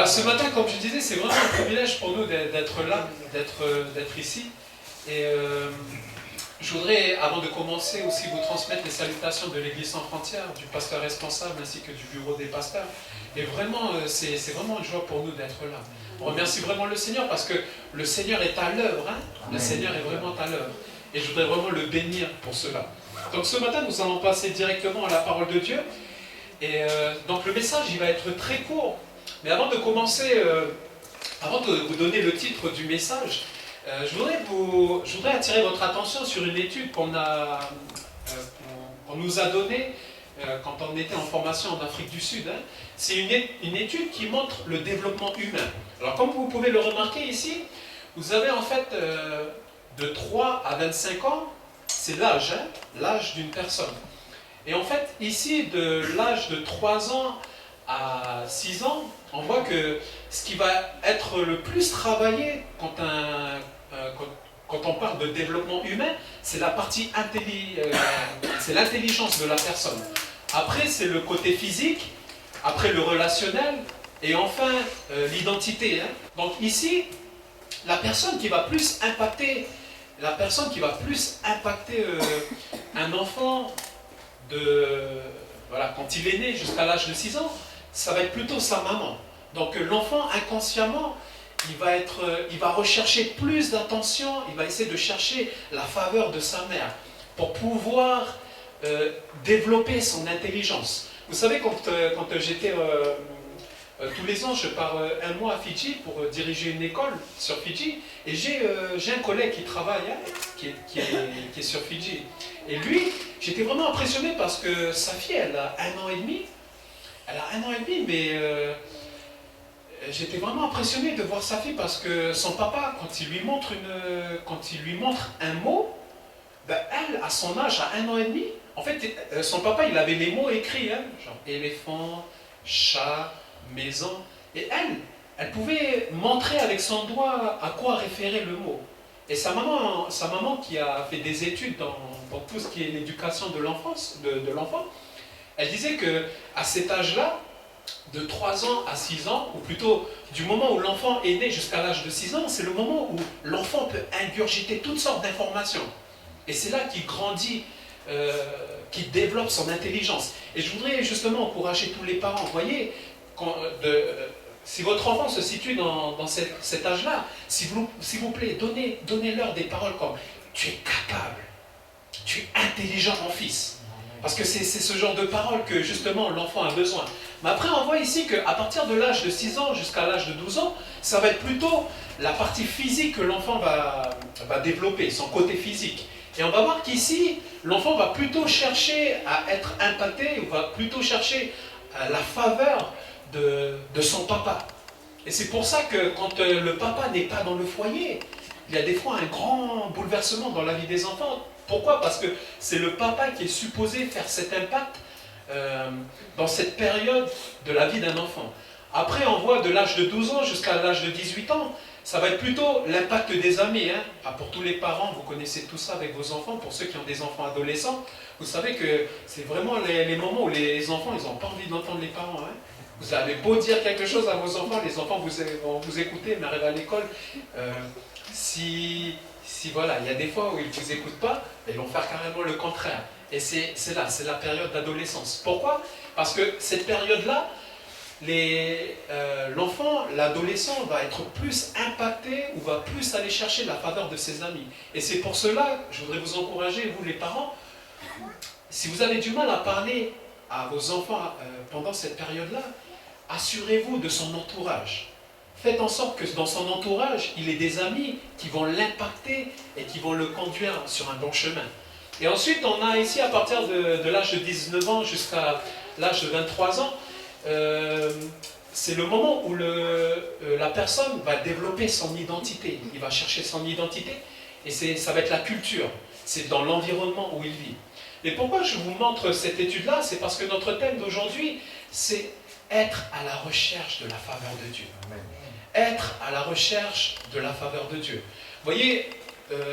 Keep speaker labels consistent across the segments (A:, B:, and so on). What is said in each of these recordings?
A: ce matin, comme je disais, c'est vraiment un privilège pour nous d'être là, d'être ici. Et je voudrais, avant de commencer, aussi vous transmettre les salutations de l'Église sans frontières, du pasteur responsable ainsi que du bureau des pasteurs. Et vraiment, c'est vraiment une joie pour nous d'être là. On remercie vraiment le Seigneur parce que le Seigneur est à l'œuvre. Hein? Le Seigneur est vraiment à l'œuvre. Et je voudrais vraiment le bénir pour cela. Donc ce matin, nous allons passer directement à la parole de Dieu. Et donc le message, il va être très court. Mais avant de commencer, avant de vous donner le titre du message, je voudrais attirer votre attention sur une étude qu'on nous a donnée quand on était en formation en Afrique du Sud. Hein. C'est une étude qui montre le développement humain. Alors comme vous pouvez le remarquer ici, vous avez en fait de 3 à 25 ans, c'est l'âge, hein, l'âge d'une personne. Et en fait, ici, de l'âge de 3 ans à 6 ans, on voit que ce qui va être le plus travaillé quand on parle de développement humain, c'est la partie c'est l'intelligence de la personne. Après, c'est le côté physique, après le relationnel, et enfin l'identité. Hein. Donc ici, la personne qui va plus impacter un enfant quand il est né jusqu'à l'âge de 6 ans, ça va être plutôt sa maman. Donc l'enfant, inconsciemment, il va rechercher plus d'attention, il va essayer de chercher la faveur de sa mère pour pouvoir développer son intelligence. Vous savez, quand j'étais... tous les ans, je pars un mois à Fidji pour diriger une école sur Fidji. Et j'ai un collègue qui travaille, hein, qui est sur Fidji. Et lui, j'étais vraiment impressionné parce que sa fille, elle a 1 an et demi. Elle a 1 an et demi, mais j'étais vraiment impressionné de voir sa fille parce que son papa, quand il lui montre un mot, ben elle, à son âge, à 1 an et demi, en fait, son papa, il avait les mots écrits, hein, genre éléphant, chat, maison, et elle pouvait montrer avec son doigt à quoi référer le mot. Et sa maman qui a fait des études dans tout ce qui est l'éducation de l'enfant, elle disait qu'à cet âge-là, de 3 ans à 6 ans, ou plutôt du moment où l'enfant est né jusqu'à l'âge de 6 ans, c'est le moment où l'enfant peut ingurgiter toutes sortes d'informations. Et c'est là qu'il grandit, qu'il développe son intelligence. Et je voudrais justement encourager tous les parents, vous voyez, si votre enfant se situe dans cet âge-là, s'il vous plaît, donnez-leur des paroles comme « tu es capable, tu es intelligent mon fils ». Parce que c'est ce genre de paroles que justement l'enfant a besoin. Mais après on voit ici qu'à partir de l'âge de 6 ans jusqu'à l'âge de 12 ans, ça va être plutôt la partie physique que l'enfant va développer, son côté physique. Et on va voir qu'ici, l'enfant va plutôt chercher à être impacté, ou va plutôt chercher la faveur de son papa. Et c'est pour ça que quand le papa n'est pas dans le foyer, il y a des fois un grand bouleversement dans la vie des enfants. Pourquoi? Parce que c'est le papa qui est supposé faire cet impact dans cette période de la vie d'un enfant. Après, on voit de l'âge de 12 ans jusqu'à l'âge de 18 ans, ça va être plutôt l'impact des amis. Hein. Ah, pour tous les parents, vous connaissez tout ça avec vos enfants. Pour ceux qui ont des enfants adolescents, vous savez que c'est vraiment les moments où les enfants, ils n'ont pas envie d'entendre les parents. Hein. Vous avez beau dire quelque chose à vos enfants, les enfants vont vous écouter, mais arrivent à l'école, si voilà, il y a des fois où ils ne vous écoutent pas, ils vont faire carrément le contraire. Et c'est la période d'adolescence. Pourquoi? Parce que cette période-là, l'enfant, l'adolescent va être plus impacté ou va plus aller chercher la faveur de ses amis. Et c'est pour cela, je voudrais vous encourager, vous les parents, si vous avez du mal à parler à vos enfants pendant cette période-là, assurez-vous de son entourage. Faites en sorte que dans son entourage, il ait des amis qui vont l'impacter et qui vont le conduire sur un bon chemin. Et ensuite, on a ici, à partir de l'âge de 19 ans jusqu'à l'âge de 23 ans, c'est le moment où la personne va développer son identité. Il va chercher son identité et ça va être la culture. C'est dans l'environnement où il vit. Et pourquoi je vous montre cette étude-là? C'est parce que notre thème d'aujourd'hui, c'est être à la recherche de la faveur de Dieu. Amen. Être à la recherche de la faveur de Dieu. Vous voyez,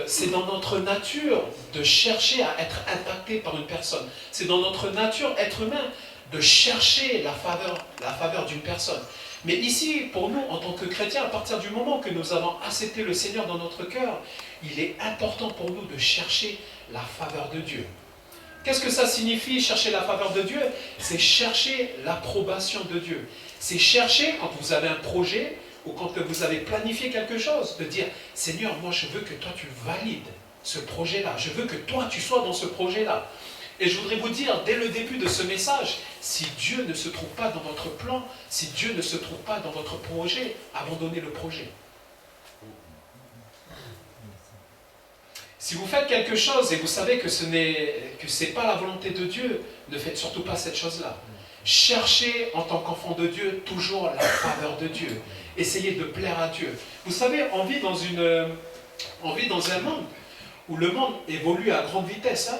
A: c'est dans notre nature de chercher à être impacté par une personne. C'est dans notre nature, être humain, de chercher la faveur d'une personne. Mais ici, pour nous, en tant que chrétiens, à partir du moment que nous avons accepté le Seigneur dans notre cœur, il est important pour nous de chercher la faveur de Dieu. Qu'est-ce que ça signifie, chercher la faveur de Dieu? C'est chercher l'approbation de Dieu. C'est chercher, quand vous avez un projet, ou quand vous avez planifié quelque chose, de dire, Seigneur, moi je veux que toi tu valides ce projet-là. Je veux que toi tu sois dans ce projet-là. Et je voudrais vous dire, dès le début de ce message, si Dieu ne se trouve pas dans votre plan, si Dieu ne se trouve pas dans votre projet, abandonnez le projet. Si vous faites quelque chose et vous savez que ce n'est pas la volonté de Dieu, ne faites surtout pas cette chose-là. Cherchez en tant qu'enfant de Dieu toujours la faveur de Dieu. Essayez de plaire à Dieu. Vous savez, on vit dans un monde où le monde évolue à grande vitesse.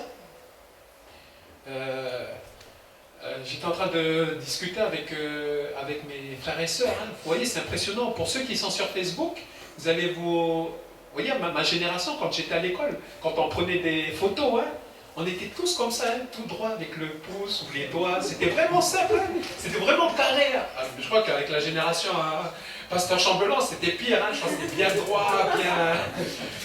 A: J'étais en train de discuter avec mes frères et sœurs. Vous voyez, c'est impressionnant. Pour ceux qui sont sur Facebook, vous allez vous voyez, ma génération, quand j'étais à l'école, quand on prenait des photos, on était tous comme ça, tout droit avec le pouce ou les doigts. C'était vraiment simple, c'était vraiment carré. Je crois qu'avec la génération Pasteur Chambellan, c'était pire. Je crois que c'était bien droit, bien...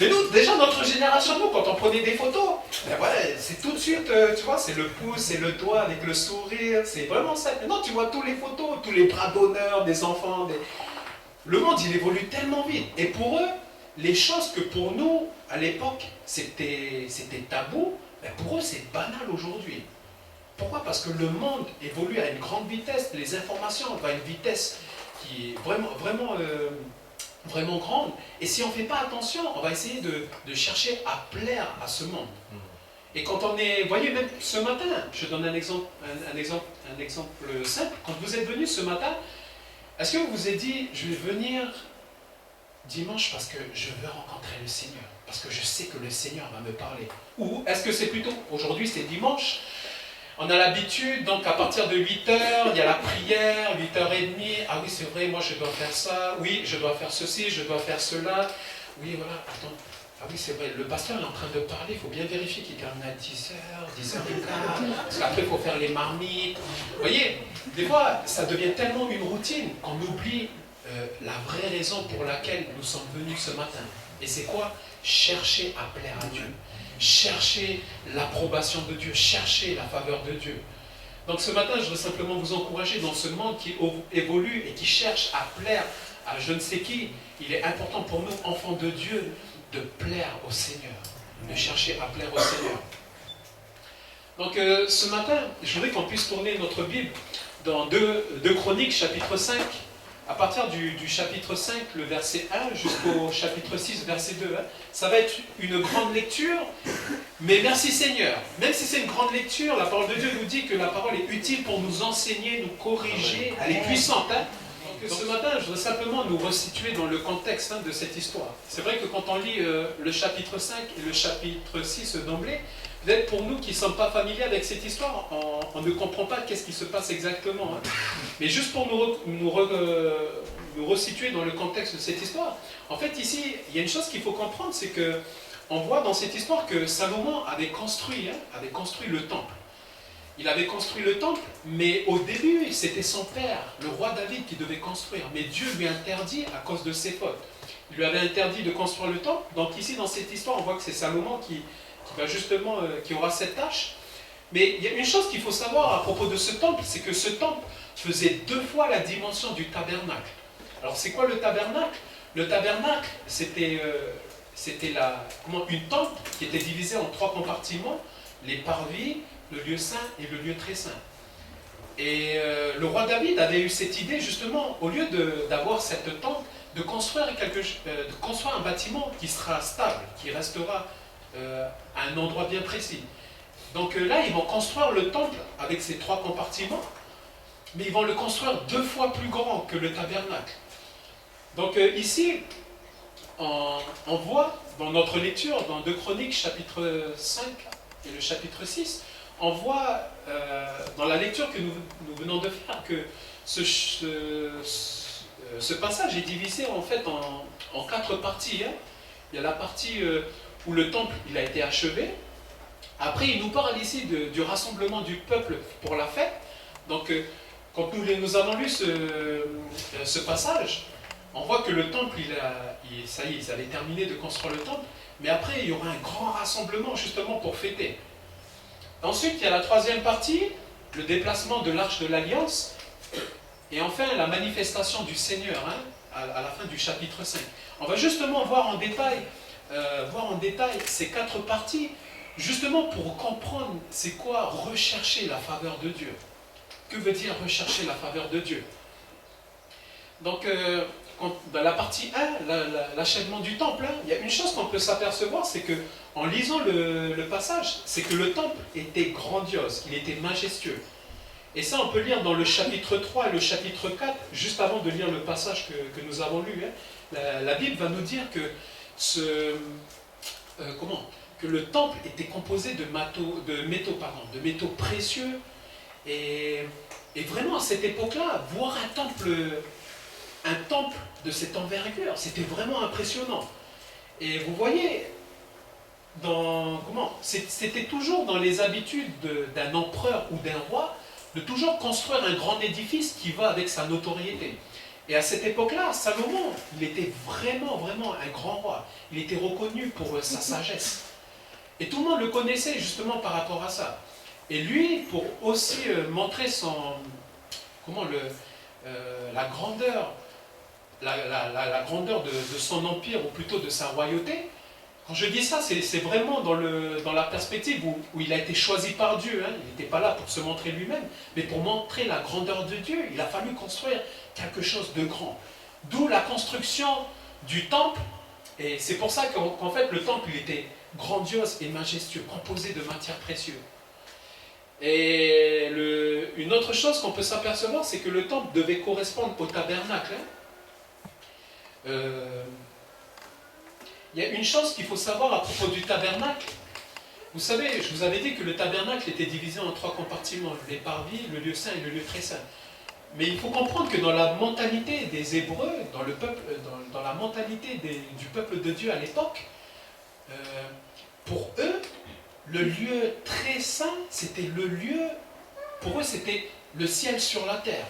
A: Mais nous, déjà notre génération, nous, quand on prenait des photos, ben voilà, c'est tout de suite, tu vois, c'est le pouce, c'est le doigt avec le sourire, c'est vraiment simple. Maintenant, tu vois toutes les photos, tous les bras d'honneur des enfants. Le monde, il évolue tellement vite. Et pour eux, les choses que pour nous, à l'époque, c'était tabou, ben pour eux, c'est banal aujourd'hui. Pourquoi? Parce que le monde évolue à une grande vitesse, les informations vont à une vitesse qui est vraiment grande. Et si on ne fait pas attention, on va essayer de chercher à plaire à ce monde. Et quand on est, vous voyez, même ce matin, je donne un exemple simple. Quand vous êtes venu ce matin, est-ce que vous vous êtes dit, je vais venir dimanche parce que je veux rencontrer le Seigneur, parce que je sais que le Seigneur va me parler? Ou est-ce que c'est plutôt, aujourd'hui c'est dimanche, on a l'habitude, donc à partir de 8h, il y a la prière, 8h30, ah oui c'est vrai, moi je dois faire ça, oui je dois faire ceci, je dois faire cela, oui voilà, attends, ah oui c'est vrai, le pasteur est en train de parler, il faut bien vérifier qu'il termine à 10h, 10h15, parce qu'après il faut faire les marmites. Vous voyez, des fois ça devient tellement une routine qu'on oublie la vraie raison pour laquelle nous sommes venus ce matin. Et c'est quoi? Chercher à plaire à Dieu. Chercher l'approbation de Dieu. Chercher la faveur de Dieu. Donc ce matin, je veux simplement vous encourager dans ce monde qui évolue et qui cherche à plaire à je ne sais qui. Il est important pour nous, enfants de Dieu, de plaire au Seigneur. De chercher à plaire au Seigneur. Donc ce matin, je voudrais qu'on puisse tourner notre Bible dans 2 Chroniques, chapitre 5. À partir du chapitre 5, le verset 1, jusqu'au chapitre 6, verset 2. Ça va être une grande lecture, mais merci Seigneur. Même si c'est une grande lecture, la parole de Dieu nous dit que la parole est utile pour nous enseigner, nous corriger. Elle est puissante. Donc ce matin, je voudrais simplement nous resituer dans le contexte de cette histoire. C'est vrai que quand on lit le chapitre 5 et le chapitre 6 d'emblée, peut-être pour nous qui ne sommes pas familiers avec cette histoire, on ne comprend pas qu'est-ce qui se passe exactement. Mais juste pour nous resituer dans le contexte de cette histoire, en fait ici, il y a une chose qu'il faut comprendre, c'est qu'on voit dans cette histoire que Salomon avait construit le temple. Il avait construit le temple, mais au début, c'était son père, le roi David, qui devait construire. Mais Dieu lui a interdit à cause de ses fautes. Il lui avait interdit de construire le temple. Donc ici, dans cette histoire, on voit que c'est Salomon qui aura cette tâche. Mais il y a une chose qu'il faut savoir à propos de ce temple, c'est que ce temple faisait 2 fois la dimension du tabernacle. Alors c'est quoi le tabernacle? Le tabernacle, c'était une tente qui était divisée en 3 compartiments, les parvis, le lieu saint et le lieu très saint. Et le roi David avait eu cette idée justement, au lieu d'avoir cette tente, de construire un bâtiment qui sera stable, qui restera à un endroit bien précis. Donc là, ils vont construire le temple avec ces 3 compartiments, mais ils vont le construire 2 fois plus grand que le tabernacle. Donc ici, on voit dans notre lecture, dans 2 Chroniques, chapitre 5 et le chapitre 6, on voit dans la lecture que nous venons de faire que ce passage est divisé en fait en 4 parties. Il y a la partie où le temple il a été achevé. Après, il nous parle ici du rassemblement du peuple pour la fête. Donc, quand nous avons lu ce passage, on voit que le temple, ça y est, ils avaient terminé de construire le temple, mais après, il y aura un grand rassemblement justement pour fêter. Ensuite, il y a la troisième partie, le déplacement de l'arche de l'Alliance, et enfin la manifestation du Seigneur, hein, à la fin du chapitre 5. On va justement voir en détail ces 4 parties, justement pour comprendre c'est quoi rechercher la faveur de Dieu. Que veut dire rechercher la faveur de Dieu? Donc, dans la partie 1, l'achèvement du temple, hein, il y a une chose qu'on peut s'apercevoir, c'est que en lisant le passage, c'est que le temple était grandiose, il était majestueux. Et ça, on peut lire dans le chapitre 3 et le chapitre 4, juste avant de lire le passage que nous avons lu. Hein, la Bible va nous dire que, que le temple était composé de métaux précieux. Et vraiment, à cette époque-là, voir un temple de cette envergure, c'était vraiment impressionnant. Et vous voyez, c'était toujours dans les habitudes d'un empereur ou d'un roi, de toujours construire un grand édifice qui va avec sa notoriété. Et à cette époque-là, Salomon, il était vraiment, vraiment un grand roi. Il était reconnu pour sa sagesse. Et tout le monde le connaissait justement par rapport à ça. Et lui, pour aussi montrer la grandeur, la grandeur de son empire, ou plutôt de sa royauté. Quand je dis ça, c'est vraiment dans la perspective où il a été choisi par Dieu. Hein. Il n'était pas là pour se montrer lui-même, mais pour montrer la grandeur de Dieu. Il a fallu construire quelque chose de grand. D'où la construction du temple. Et c'est pour ça qu'en fait, le temple, il était grandiose et majestueux, composé de matières précieuses. Et une autre chose qu'on peut s'apercevoir, c'est que le temple devait correspondre au tabernacle. Hein. Il y a une chose qu'il faut savoir à propos du tabernacle. Vous savez, je vous avais dit que le tabernacle était divisé en 3 compartiments, les parvis, le lieu saint et le lieu très saint. Mais il faut comprendre que dans la mentalité des Hébreux, dans la mentalité du peuple de Dieu à l'époque, pour eux, le lieu très saint, c'était le lieu, pour eux c'était le ciel sur la terre.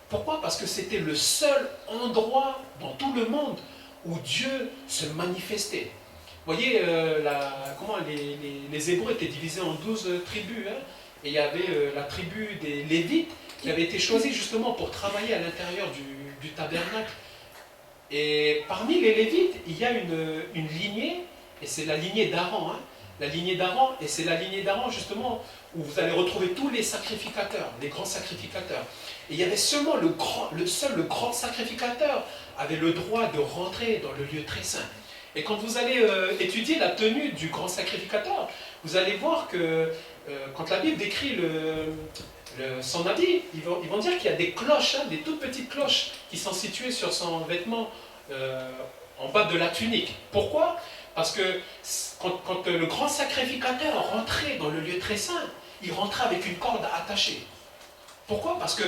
A: Pourquoi? Parce que c'était le seul endroit dans tout le monde où Dieu se manifestait. Vous voyez, les Hébreux étaient divisés en 12 tribus, hein, et il y avait la tribu des Lévites qui avait été choisie justement pour travailler à l'intérieur du tabernacle. Et parmi les Lévites, il y a une lignée, et c'est la lignée d'Aaron, hein, la lignée d'Aaron, et c'est la lignée d'Aaron justement où vous allez retrouver tous les sacrificateurs, les grands sacrificateurs. Et il y avait seulement le grand sacrificateur avait le droit de rentrer dans le lieu très saint. Et quand vous allez étudier la tenue du grand sacrificateur, vous allez voir que quand la Bible décrit son habit, ils vont dire qu'il y a des cloches, hein, des toutes petites cloches qui sont situées sur son vêtement en bas de la tunique. Pourquoi? Parce que quand le grand sacrificateur rentrait dans le lieu très saint, il rentrait avec une corde attachée. Pourquoi? Parce que,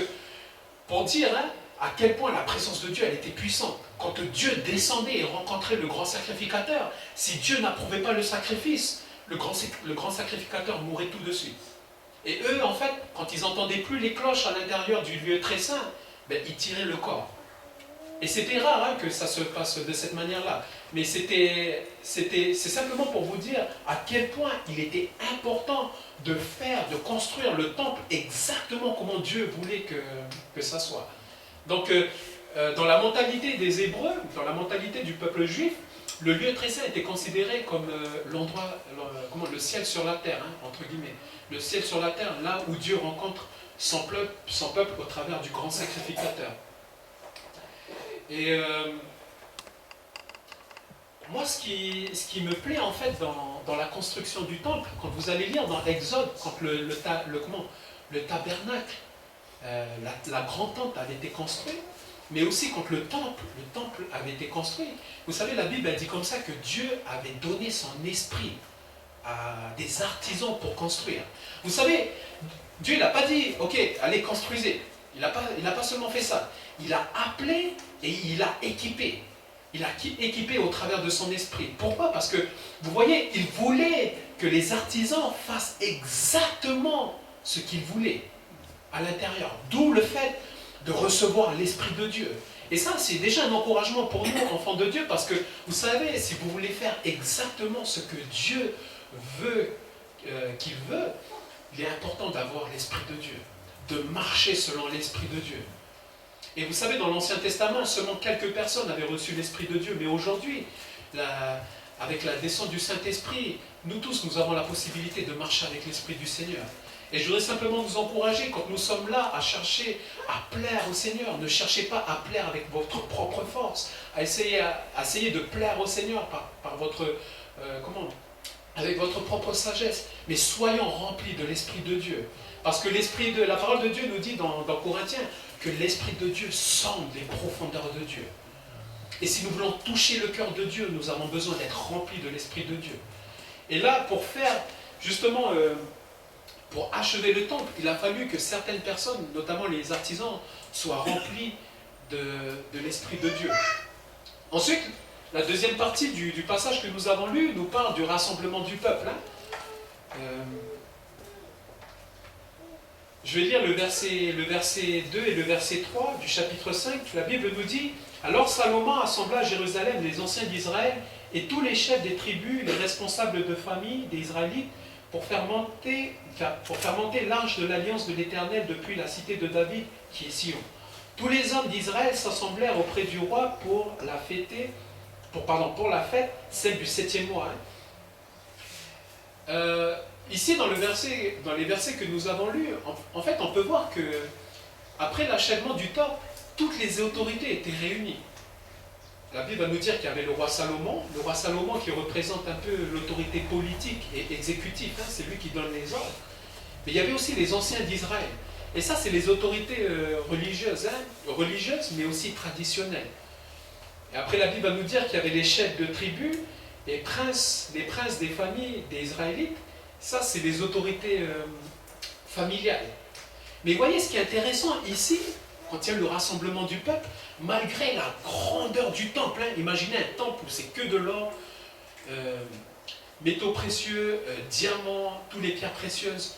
A: pour dire hein, à quel point la présence de Dieu elle était puissante, quand Dieu descendait et rencontrait le grand sacrificateur, si Dieu n'approuvait pas le sacrifice, le grand sacrificateur mourait tout de suite. Et eux, en fait, quand ils n'entendaient plus les cloches à l'intérieur du lieu très saint, ben, ils tiraient le corps. Et c'était rare hein, que ça se passe de cette manière-là. Mais c'est simplement pour vous dire à quel point il était important de construire le temple exactement comment Dieu voulait que ça soit. Donc, dans la mentalité des Hébreux, dans la mentalité du peuple juif, le lieu très saint était considéré comme l'endroit, le ciel sur la terre, hein, entre guillemets. Le ciel sur la terre, là où Dieu rencontre son peuple au travers du grand sacrificateur. Et moi, ce qui me plaît en fait dans la construction du temple, quand vous allez lire dans Exode, quand le tabernacle, la grande tente avait été construite, mais aussi quand le temple avait été construit. Vous savez, la Bible a dit comme ça que Dieu avait donné son esprit à des artisans pour construire. Vous savez, Dieu n'a pas dit, ok, allez construisez. Il n'a pas seulement fait ça. Il a appelé et il a équipé. Il a équipé au travers de son esprit. Pourquoi? Parce que, vous voyez, il voulait que les artisans fassent exactement ce qu'il voulait. à l'intérieur. D'où le fait de recevoir l'Esprit de Dieu. Et ça, c'est déjà un encouragement pour nous, enfants de Dieu, parce que vous savez, si vous voulez faire exactement ce que Dieu veut, qu'il veut, il est important d'avoir l'Esprit de Dieu, de marcher selon l'Esprit de Dieu. Et vous savez, dans l'Ancien Testament, seulement quelques personnes avaient reçu l'Esprit de Dieu, mais aujourd'hui, avec la descente du Saint-Esprit, nous tous, nous avons la possibilité de marcher avec l'Esprit du Seigneur. Et je voudrais simplement vous encourager, quand nous sommes là à chercher à plaire au Seigneur, ne cherchez pas à plaire avec votre propre force, à essayer de plaire au Seigneur par votre, avec votre propre sagesse, mais soyons remplis de l'Esprit de Dieu. Parce que la parole de Dieu nous dit dans Corinthiens que l'Esprit de Dieu sonde les profondeurs de Dieu. Et si nous voulons toucher le cœur de Dieu, nous avons besoin d'être remplis de l'Esprit de Dieu. Et là, pour faire, justement, pour achever le temple, il a fallu que certaines personnes, notamment les artisans, soient remplis de l'Esprit de Dieu. Ensuite, la deuxième partie du passage que nous avons lu nous parle du rassemblement du peuple. Je vais lire le verset 2 et le verset 3 du chapitre 5. La Bible nous dit « Alors Salomon assembla à Jérusalem les anciens d'Israël et tous les chefs des tribus, les responsables de famille des Israélites, pour faire monter l'arche de l'alliance de l'Éternel depuis la cité de David, qui est Sion. Tous les hommes d'Israël s'assemblèrent auprès du roi pour la fête, celle du 7e mois. » Ici, dans les versets que nous avons lus, en fait, on peut voir que après l'achèvement du temple, toutes les autorités étaient réunies. La Bible va nous dire qu'il y avait le roi Salomon qui représente un peu l'autorité politique et exécutive, c'est lui qui donne les ordres. Mais il y avait aussi les anciens d'Israël. Et ça, c'est les autorités religieuses, mais aussi traditionnelles. Et après, la Bible va nous dire qu'il y avait les chefs de tribus, les princes des familles des Israélites. Ça, c'est les autorités familiales. Mais voyez, ce qui est intéressant ici, quand il y a le rassemblement du peuple, malgré la grandeur du temple, imaginez un temple où c'est que de l'or, métaux précieux, diamants, toutes les pierres précieuses.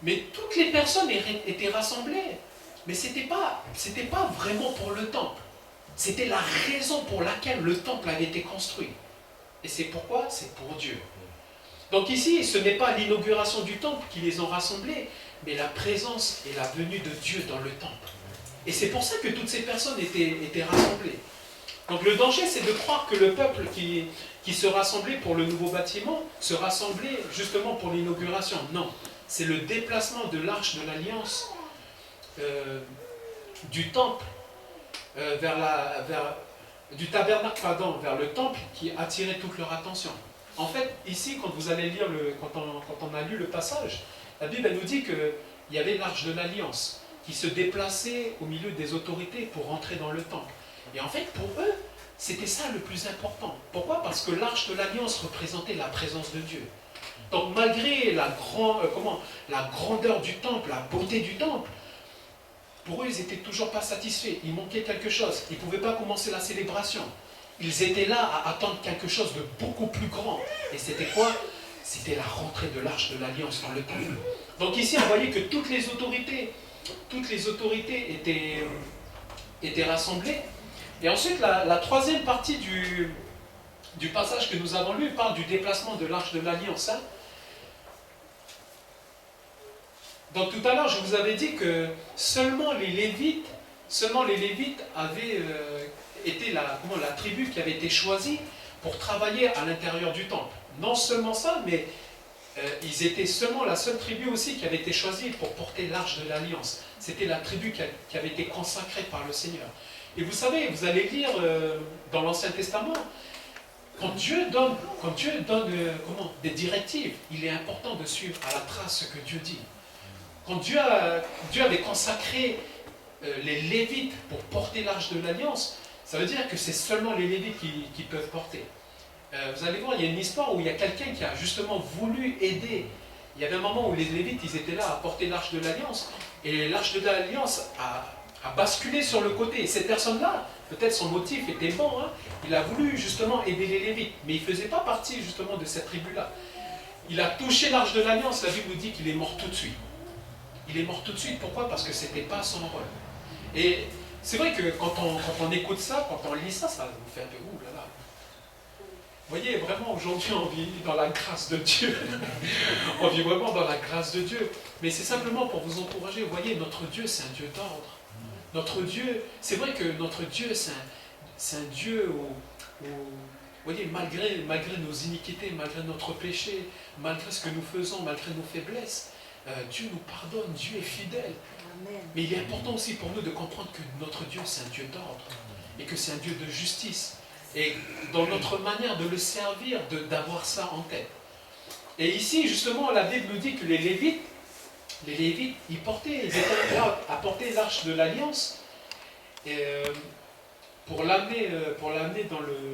A: Mais toutes les personnes étaient rassemblées. Mais ce n'était pas vraiment pour le temple. C'était la raison pour laquelle le temple avait été construit. Et c'est pourquoi? C'est pour Dieu. Donc ici, ce n'est pas l'inauguration du temple qui les ont rassemblés, mais la présence et la venue de Dieu dans le temple. Et c'est pour ça que toutes ces personnes étaient rassemblées. Donc le danger, c'est de croire que le peuple qui se rassemblait pour le nouveau bâtiment, se rassemblait justement pour l'inauguration. Non, c'est le déplacement de l'arche de l'Alliance du temple du tabernacle vers le temple qui attirait toute leur attention. En fait, ici, quand vous allez lire, quand on a lu le passage, la Bible elle nous dit qu'il y avait l'arche de l'Alliance qui se déplaçait au milieu des autorités pour rentrer dans le temple. Et en fait, pour eux, c'était ça le plus important. Pourquoi? Parce que l'arche de l'Alliance représentait la présence de Dieu. Donc malgré la grandeur du temple, la beauté du temple, pour eux, ils n'étaient toujours pas satisfaits. Il manquait quelque chose. Ils ne pouvaient pas commencer la célébration. Ils étaient là à attendre quelque chose de beaucoup plus grand. Et c'était quoi? C'était la rentrée de l'arche de l'Alliance dans le temple. Donc ici, on voyait que toutes les autorités étaient rassemblées. Et ensuite, la troisième partie du passage que nous avons lu parle du déplacement de l'arche de l'Alliance. Donc tout à l'heure, je vous avais dit que seulement les Lévites avaient été la tribu qui avait été choisie pour travailler à l'intérieur du temple. Non seulement ça, mais ils étaient seulement la seule tribu aussi qui avait été choisie pour porter l'arche de l'Alliance. C'était la tribu qui avait été consacrée par le Seigneur. Et vous savez, vous allez lire dans l'Ancien Testament, quand Dieu donne des directives, il est important de suivre à la trace ce que Dieu dit. Quand Dieu avait consacré les Lévites pour porter l'arche de l'Alliance, ça veut dire que c'est seulement les Lévites qui peuvent porter. Vous allez voir, il y a une histoire où il y a quelqu'un qui a justement voulu aider. Il y avait un moment où les Lévites, ils étaient là à porter l'arche de l'Alliance, et l'arche de l'Alliance a basculé sur le côté. Et cette personne-là, peut-être son motif était bon, il a voulu justement aider les Lévites, mais il ne faisait pas partie justement de cette tribu-là. Il a touché l'arche de l'Alliance, la Bible nous dit qu'il est mort tout de suite. il est mort tout de suite. Pourquoi? Parce que ce n'était pas son rôle. Et c'est vrai que quand on écoute ça, quand on lit ça, ça vous fait un peu ouh là là. Vous voyez, vraiment, aujourd'hui, on vit dans la grâce de Dieu. On vit vraiment dans la grâce de Dieu. Mais c'est simplement pour vous encourager. Vous voyez, notre Dieu, c'est un Dieu d'ordre. Notre Dieu, c'est vrai que notre Dieu, c'est un Dieu où, vous voyez, malgré nos iniquités, malgré notre péché, malgré ce que nous faisons, malgré nos faiblesses, Dieu nous pardonne, Dieu est fidèle. Amen. Mais il est important aussi pour nous de comprendre que notre Dieu, c'est un Dieu d'ordre et que c'est un Dieu de justice. Et dans notre manière de le servir, d'avoir ça en tête. Et ici, justement, la Bible nous dit que les Lévites, ils étaient là à porter l'arche de l'Alliance pour l'amener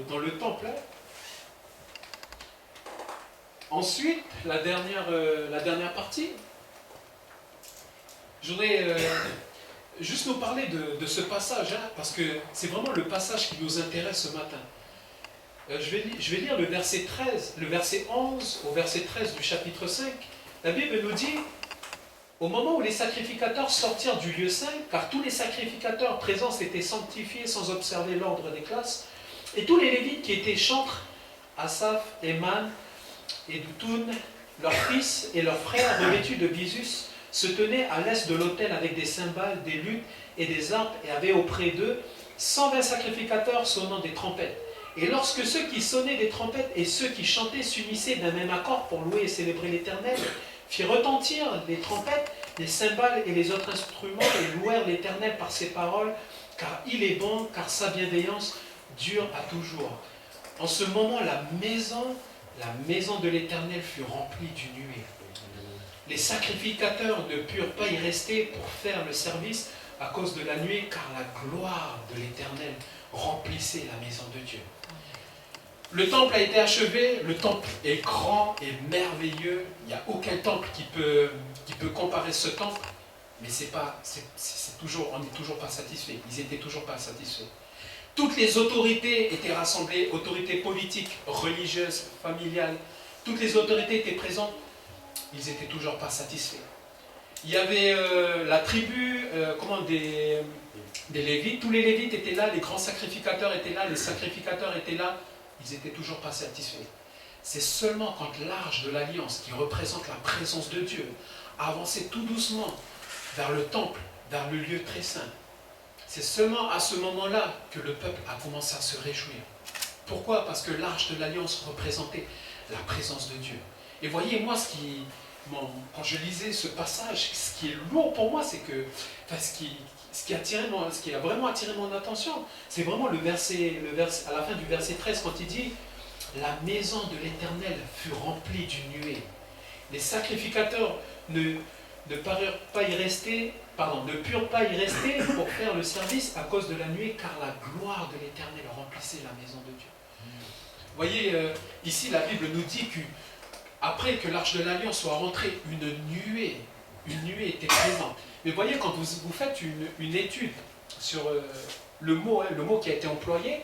A: dans le temple. Ensuite, la dernière partie, je voudrais juste nous parler de ce passage, parce que c'est vraiment le passage qui nous intéresse ce matin. Je vais lire le verset 13, le verset 11 au verset 13 du chapitre 5. La Bible nous dit: au moment où les sacrificateurs sortirent du lieu saint, car tous les sacrificateurs présents s'étaient sanctifiés sans observer l'ordre des classes, et tous les Lévites qui étaient chantres, Asaph, Éman et Doutoun, leurs fils et leurs frères revêtus de bisus, se tenaient à l'est de l'autel avec des cymbales, des luttes et des harpes, et avaient auprès d'eux 120 sacrificateurs sonnant des trompettes. Et lorsque ceux qui sonnaient des trompettes et ceux qui chantaient s'unissaient d'un même accord pour louer et célébrer l'Éternel, firent retentir les trompettes, les cymbales et les autres instruments, et louèrent l'Éternel par ses paroles, car il est bon, car sa bienveillance dure à toujours. En ce moment, la maison de l'Éternel fut remplie d'une nuée. Les sacrificateurs ne purent pas y rester pour faire le service à cause de la nuée, car la gloire de l'Éternel remplissait la maison de Dieu. Le temple a été achevé, le temple est grand et merveilleux. Il n'y a aucun temple qui peut comparer ce temple, mais on n'est toujours pas satisfait. Ils n'étaient toujours pas satisfaits. Toutes les autorités étaient rassemblées, autorités politiques, religieuses, familiales. Toutes les autorités étaient présentes. Ils n'étaient toujours pas satisfaits. Il y avait la tribu des Lévites. Tous les Lévites étaient là, les grands sacrificateurs étaient là, les sacrificateurs étaient là. Ils n'étaient toujours pas satisfaits. C'est seulement quand l'arche de l'Alliance, qui représente la présence de Dieu, avançait tout doucement vers le temple, vers le lieu très saint. C'est seulement à ce moment-là que le peuple a commencé à se réjouir. Pourquoi? Parce que l'arche de l'Alliance représentait la présence de Dieu. Et voyez, moi, quand je lisais ce passage, ce qui est lourd pour moi, c'est que, ce qui a vraiment attiré mon attention, c'est vraiment le verset, à la fin du verset 13, quand il dit « La maison de l'Éternel fut remplie d'une nuée. Les sacrificateurs ne purent pas y rester pour faire le service à cause de la nuée, car la gloire de l'Éternel remplissait la maison de Dieu. » Vous voyez, ici, la Bible nous dit qu'après que l'arche de l'Alliance soit rentrée, une nuée était présente. Mais voyez, quand vous faites une étude sur le mot qui a été employé,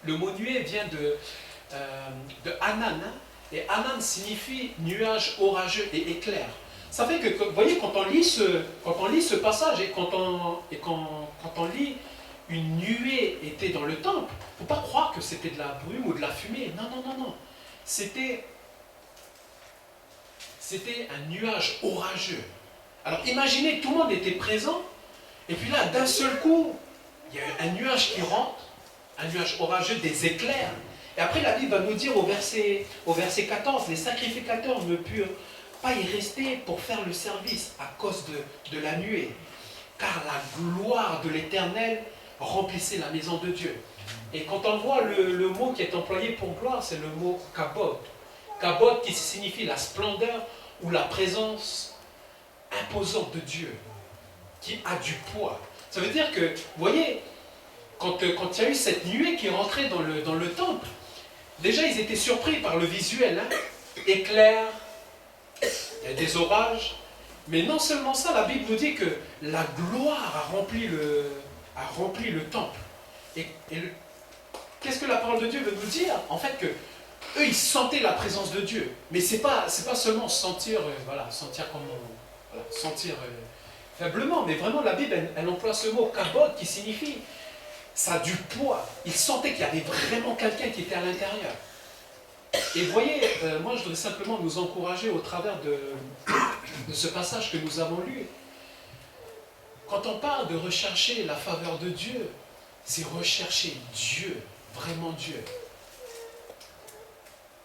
A: le mot nuée vient de Anan, et Anan signifie nuage orageux et éclair. Ça fait que, vous voyez, quand on lit ce passage et quand on lit une nuée était dans le temple, il ne faut pas croire que c'était de la brume ou de la fumée. Non. C'était un nuage orageux. Alors imaginez, tout le monde était présent, et puis là, d'un seul coup, il y a un nuage qui rentre, un nuage orageux, des éclairs. Et après, la Bible va nous dire au verset 14, les sacrificateurs ne purent pas y rester pour faire le service à cause de la nuée, car la gloire de l'Éternel remplissait la maison de Dieu. Et quand on voit le mot qui est employé pour gloire, c'est le mot kabod. Kabod qui signifie la splendeur ou la présence imposante de Dieu, qui a du poids. Ça veut dire que, vous voyez, quand il y a eu cette nuée qui est rentrée dans le temple, déjà ils étaient surpris par le visuel, éclair, il y a des orages, mais non seulement ça, la Bible nous dit que la gloire a rempli le temple. Et qu'est-ce que la parole de Dieu veut nous dire? En fait, que eux, ils sentaient la présence de Dieu. Mais c'est pas seulement sentir comme voilà, sentir faiblement, mais vraiment la Bible, elle emploie ce mot kabod qui signifie ça a du poids. Il sentait qu'il y avait vraiment quelqu'un qui était à l'intérieur. Et vous voyez, moi je voudrais simplement nous encourager au travers de ce passage que nous avons lu. Quand on parle de rechercher la faveur de Dieu, c'est rechercher Dieu, vraiment Dieu.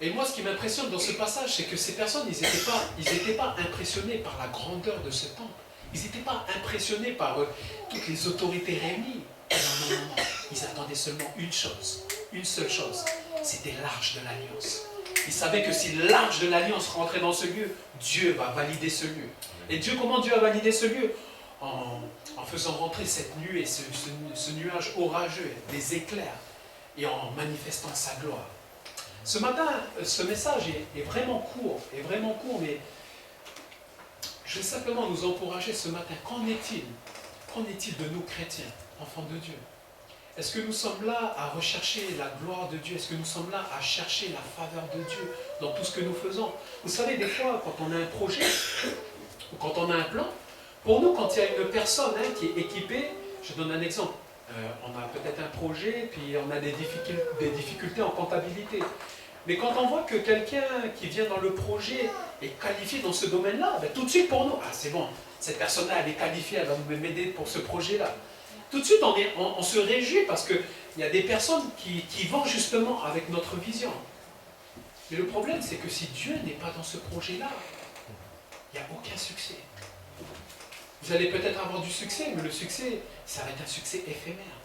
A: Et moi, ce qui m'impressionne dans ce passage, c'est que ces personnes, ils n'étaient pas impressionnés par la grandeur de ce temple. Ils n'étaient pas impressionnés par toutes les autorités réunies. Non. Ils attendaient seulement une chose, une seule chose. C'était l'arche de l'Alliance. Ils savaient que si l'arche de l'Alliance rentrait dans ce lieu, Dieu va valider ce lieu. Et Dieu, comment Dieu a validé ce lieu? En faisant rentrer cette nuée, ce nuage orageux, des éclairs, et en manifestant sa gloire. Ce matin, ce message est vraiment court, mais je vais simplement nous encourager ce matin. Qu'en est-il? Qu'en est-il de nous chrétiens, enfants de Dieu? Est-ce que nous sommes là à rechercher la gloire de Dieu? Est-ce que nous sommes là à chercher la faveur de Dieu dans tout ce que nous faisons? Vous savez, des fois, quand on a un projet, ou quand on a un plan, pour nous, quand il y a une personne qui est équipée, je donne un exemple, on a peut-être un projet, puis on a des difficultés en comptabilité. Mais quand on voit que quelqu'un qui vient dans le projet est qualifié dans ce domaine-là, tout de suite pour nous, c'est bon, cette personne-là, elle est qualifiée, elle va m'aider pour ce projet-là. Tout de suite, on se réjouit parce qu'il y a des personnes qui vont justement avec notre vision. Mais le problème, c'est que si Dieu n'est pas dans ce projet-là, il n'y a aucun succès. Vous allez peut-être avoir du succès, mais le succès, ça va être un succès éphémère.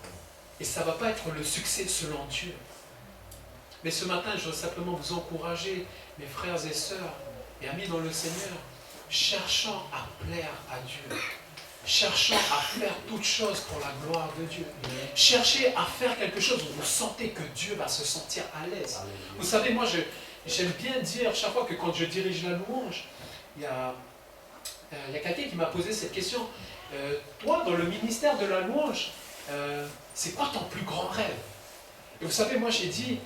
A: Et ça ne va pas être le succès selon Dieu. Mais ce matin, je veux simplement vous encourager, mes frères et sœurs et amis dans le Seigneur, cherchant à plaire à Dieu. Cherchant à faire toutes choses pour la gloire de Dieu. Cherchez à faire quelque chose où vous sentez que Dieu va se sentir à l'aise. Vous savez, moi, j'aime bien dire, chaque fois que quand je dirige la louange, il y a quelqu'un qui m'a posé cette question. Toi, dans le ministère de la louange, c'est quoi ton plus grand rêve? Et vous savez, moi, j'ai dit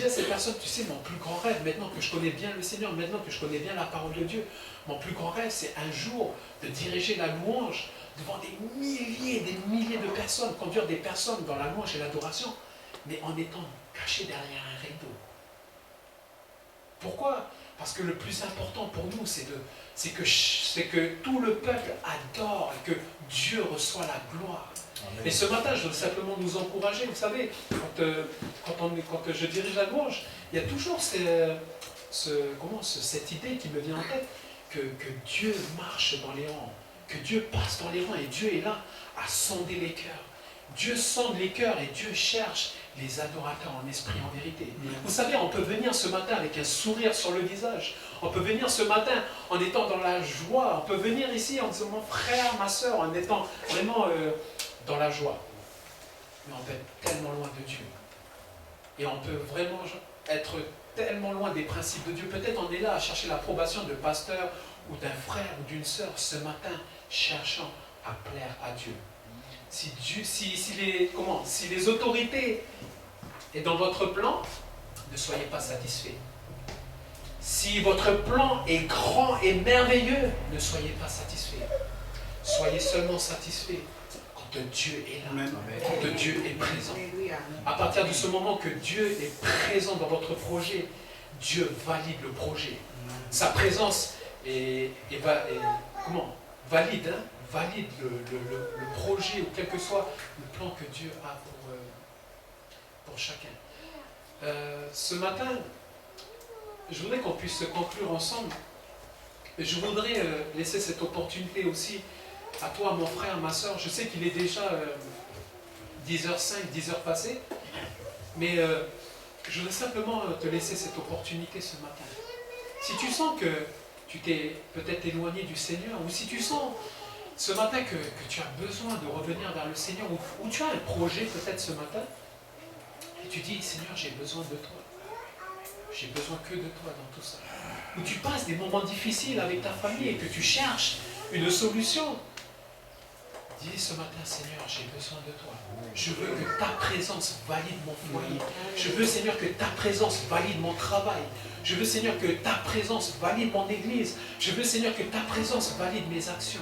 A: à ces personnes, tu sais, mon plus grand rêve, maintenant que je connais bien le Seigneur, maintenant que je connais bien la parole de Dieu, mon plus grand rêve, c'est un jour de diriger la louange devant des milliers de personnes, conduire des personnes dans la louange et l'adoration, mais en étant caché derrière un rideau. Pourquoi? Parce que le plus important pour nous, c'est que tout le peuple adore et que Dieu reçoit la gloire. Amen. Et ce matin, je veux simplement nous encourager. Vous savez, quand je dirige la louange, il y a toujours cette idée qui me vient en tête que Dieu marche dans les rangs, que Dieu passe dans les rangs et Dieu est là à sonder les cœurs. Dieu sonde les cœurs et Dieu cherche les adorateurs en esprit, en vérité. Vous savez, on peut venir ce matin avec un sourire sur le visage. On peut venir ce matin en étant dans la joie. On peut venir ici en disant, mon frère, ma soeur, en étant vraiment dans la joie. Mais on peut être tellement loin de Dieu. Et on peut vraiment être tellement loin des principes de Dieu. Peut-être on est là à chercher l'approbation de pasteur ou d'un frère ou d'une sœur ce matin, cherchant à plaire à Dieu. Si les autorités est dans votre plan, ne soyez pas satisfaits. Si votre plan est grand et merveilleux, ne soyez pas satisfaits. Soyez seulement satisfaits quand Dieu est là, quand Dieu est présent. À partir de ce moment que Dieu est présent dans votre projet, Dieu valide le projet. Sa présence valide le projet ou quel que soit le plan que Dieu a pour chacun. Ce matin, je voudrais qu'on puisse conclure ensemble. Et je voudrais laisser cette opportunité aussi à toi, mon frère, ma soeur. Je sais qu'il est déjà 10h05, 10h passées, mais je voudrais simplement te laisser cette opportunité ce matin. Si tu sens que tu t'es peut-être éloigné du Seigneur, ou si tu sens ce matin que tu as besoin de revenir vers le Seigneur, ou tu as un projet peut-être ce matin, et tu dis, Seigneur, j'ai besoin de toi. J'ai besoin que de toi dans tout ça. Ou tu passes des moments difficiles avec ta famille et que tu cherches une solution. Dis ce matin, Seigneur, j'ai besoin de toi. Je veux que ta présence valide mon foyer. Je veux, Seigneur, que ta présence valide mon travail. Je veux, Seigneur, que ta présence valide mon église. Je veux, Seigneur, que ta présence valide mes actions.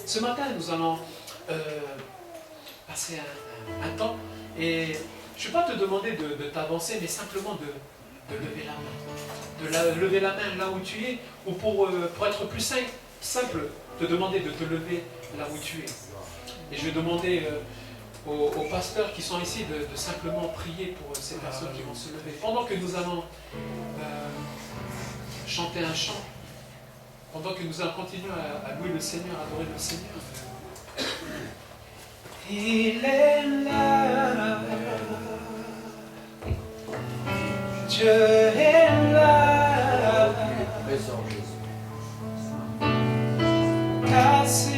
A: Ce matin, nous allons passer un temps. Et je ne vais pas te demander de t'avancer, mais simplement de lever la main. De lever la main là où tu es. Ou pour être plus simple, te demander de te lever là où tu es. Et je vais demander aux pasteurs qui sont ici de simplement prier pour ces personnes qui vont se lever. Pendant que nous allons chanter un chant, pendant que nous allons continuer à louer le Seigneur, à adorer le Seigneur. Il est là, Dieu est là, car c'est